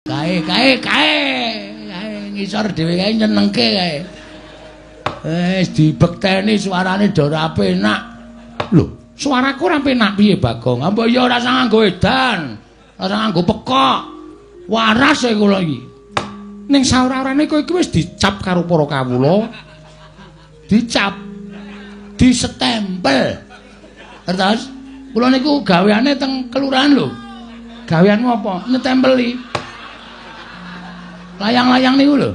Kae ngisor dhewe kae nyenengke kae. Wis dibekteni suarane do ora penak. Lho, suaraku ora penak piye Bagong? Mbok ya ora usah nganggo edan. Ora usah nganggo pekok. Waras e kula iki. Ning saora-orane kowe iki wis dicap karo para kawula. Dicap. Disetempel. Terus kula niku gaweane teng kelurahan lho. Gaweanmu apa? Nyetempeli. Layang-layang niku lho.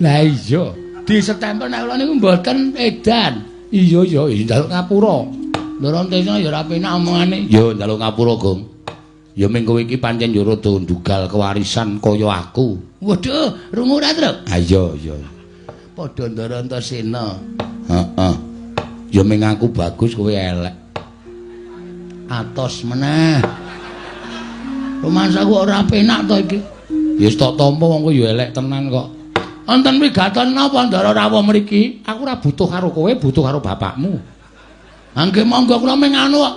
Lah iya, disetempel nek kula niku mboten edan. Iya njaluk ngapura. Ndara Tesna ya ora penak omongane. Ya njaluk ngapura, Gong. Ya ming kowe iki pancen yo rada ndugal kewarisan kaya aku. Waduh, rungu ora, Truk? Ha iya. Padha Ndara Antasena. Heeh. Ya ming aku bagus kowe elek. Atos meneh. Rumasaku ora penak to iki. Ya wis tak tampa wong kowe ya elek tenan kok. Wonten wigaton napa Ndara rawuh mriki? Aku ora butuh karo kowe, butuh karo bapakmu. Angge monggo kula ming anu kok.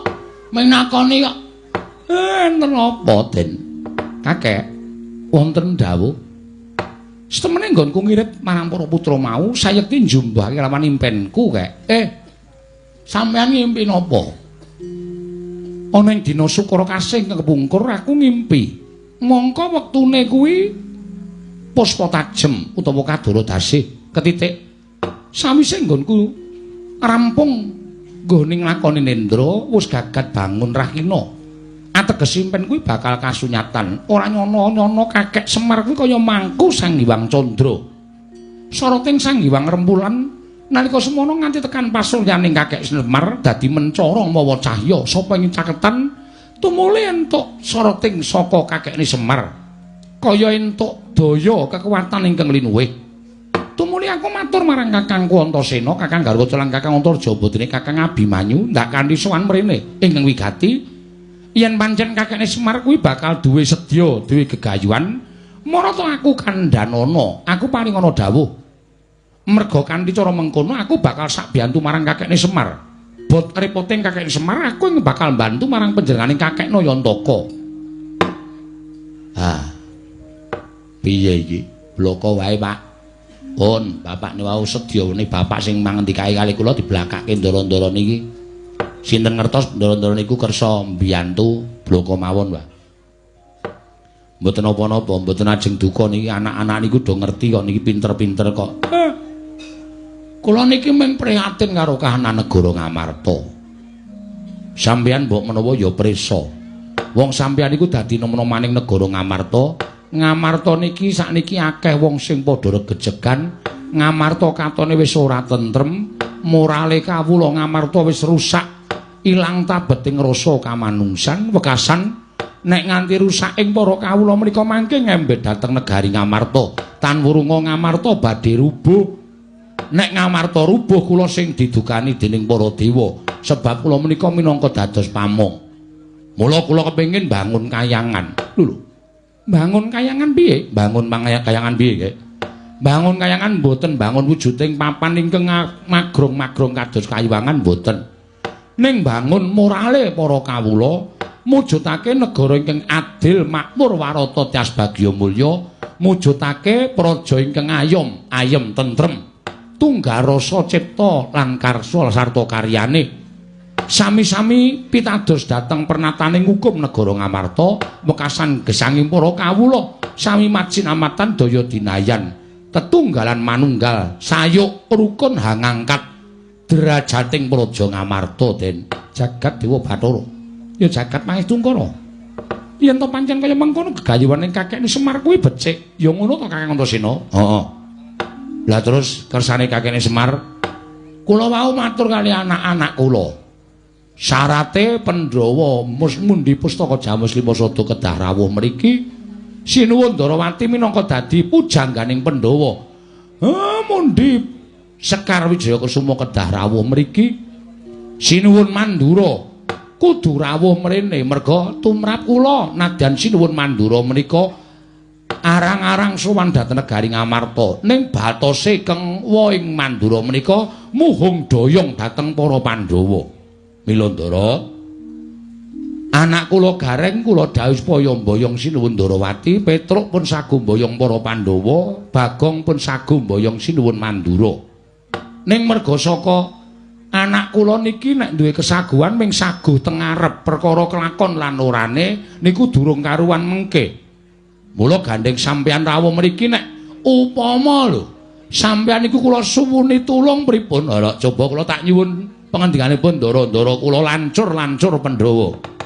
Ming nakoni kok. Enten apa, Den? Kakek, wonten dawuh. Setemene nggonku ngirit marang para putra mau, sayekti njumbahke lawan impenku, Kek. Sampeyan ngimpi napa? Ana ing dina Sukara Kasing kepungkur aku ngimpi. Mongko wektune kuwi puspa tajem utawa kadara dasih ketitik. Sawise nggonku rampung nggone nglakoni nendra wis gagat bangun rahina. Ateges impen kuwi bakal kasunyatan. Ora nyono-nyono Kakek Semar kuwi kaya mangku Sang Hyang Candra. Soroting Sang Hyang Rembulan nalika semono nganti tekan pasuryaning Kakek Semar dadi mencara mawa cahya sapa ing caketan tumuli entuk soroting saka Kakekne Semar kaya entuk daya kekuatan ingkang linuwih. Tumuli aku matur marang Kakangku Antasena, Kakang Garwaca lan Kakang Antarja dene Kakang Abimanyu ndak kanthi sowan mrene ingkang wigati yen pancen Kakekne Semar kuwi bakal duwe sedya, duwe gegayuhan, marata aku kandhanana, aku paring ana dawuh. Merga kanthi cara mengkono aku bakal sak biyantu marang Kakekne Semar. Bot repoting Kakekne Semar aku ing bakal bantu marang panjenenganing Kakekna Yantaka. Piye iki? Bloko wae, Pak. Pun, bapakne wau sedyane bapak sing mangendikae kali kula diblakake ndara-ndara niki. Sinten ngertos ndara-ndara niku kersa mbiyantu bloko mawon, Pak. Mboten apa-apa, mboten ajeng duka niki anak-anak niku do ngerti kok niki pinter-pinter kok. Kula niki mung prihatin karo kahanan negara Ngamarta. Sampeyan mbok menawa ya prisa. Wong sampeyan niku dadi nom-nomaning negara Ngamarta. Ngamarta niki sakniki akeh wong sing padha regejegan. Ngamarta katone wis ora tentrem, morale kawula Ngamarta wis rusak. Ilang tabeting rasa kamanungsan wekasan nek nganti rusak ing para kawula menika mangke ngembet dhateng negari Ngamarta. Tan wurunga Ngamarta badhe rubuh. Nek Ngamarta rubuh kula sing didukani dening para dewa sebab kula menika minangka dados pamong. Mula kula kepengin bangun kayangan. Lho. Bangun kayangan piye? Bangun kayangan piye, Kek? Bangun kayangan mboten bangun wujuding papan ingkang magrong-magrong kados kayiwangan mboten. Ning bangun morale para kawula, mujudake negara ingkang adil, makmur, warata, tias bagya mulya, mujudake praja ingkang ayem tentrem, tunggal rasa cipta lan karsa sarta karyane. Sami-sami pitados dhateng pernataning hukum negara Ngamarta, wekasan gesanging para kawula, sami majinamatan daya dinayan, tetunggalan manunggal, sayuk rukun hangangkat derajating praja Ngamarta den jagat Dewa Bathara. Ya jagat Mahestungkara. Yen to pancen kaya mengkono gegayuhaning Kakekne Semar kuwi becik, ya ngono to Kakang Antasena. Heeh. Lah terus kersane Kakekne Semar kula wau matur kali anak-anak kula. Syarate Pandhawa mundi pustaka Jamus Limasada kedah rawuh mriki sinuwun Ndarawati minangka dadi pujangganing Pandhawa. Mundi Sekar Wijaya Kusuma kedah rawuh mriki sinuwun Mandura kudu rawuh mrene merga tumrap kula nadyan sinuwun Mandura menika arang-arang sowan dhateng negari Ngamarta ning batose keng ing Mandura menika muhung doyong dhateng para Pandhawa. Mila Ndara Anak kula gareng kula dawuh supaya mboyong sinuwun Ndarawati, Petruk pun sagu mboyong para Pandhawa, Bagong pun sagu mboyong sinuwun Mandura. Ning merga saka anak kula niki nek duwe kesaguhan ming saguh teng ngarep perkara kelakon lan orane niku durung karuan mengke. Mula gandeng sampeyan rawuh mriki nek upama lho sampeyan niku kula suwuni tulung pripun? Lha coba kula tak nyuwun pangandikanipun Ndara-ndara kula lancur-lancur Pandhawa.